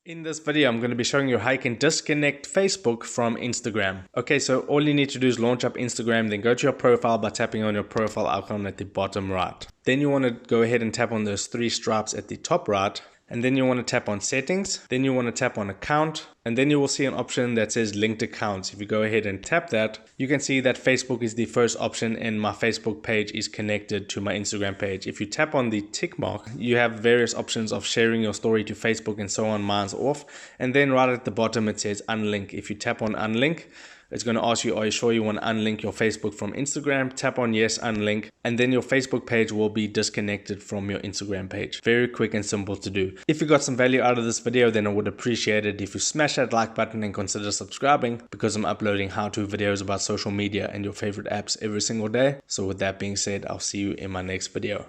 In this video, I'm going to be showing you how you can disconnect Facebook from Instagram. Okay, so all you need to do is launch up Instagram, then go to your profile by tapping on your profile icon at the bottom right. Then you want to go ahead and tap on those three stripes at the top right, and then you want to tap on settings, then you want to tap on account, and then you will see an option that says linked accounts. If you go ahead and tap that, you can see that Facebook is the first option and my Facebook page is connected to my Instagram page. If you tap on the tick mark, you have various options of sharing your story to Facebook and so on. Mine's off. And then right at the bottom it says unlink. If you tap on unlink, it's going to ask you, are you sure you want to unlink your Facebook from Instagram? Tap on yes, unlink, and then your Facebook page will be disconnected from your Instagram page. Very quick and simple to do. If you got some value out of this video, then I would appreciate it if you smash that like button and consider subscribing, because I'm uploading how-to videos about social media and your favorite apps every single day. So with that being said, I'll see you in my next video.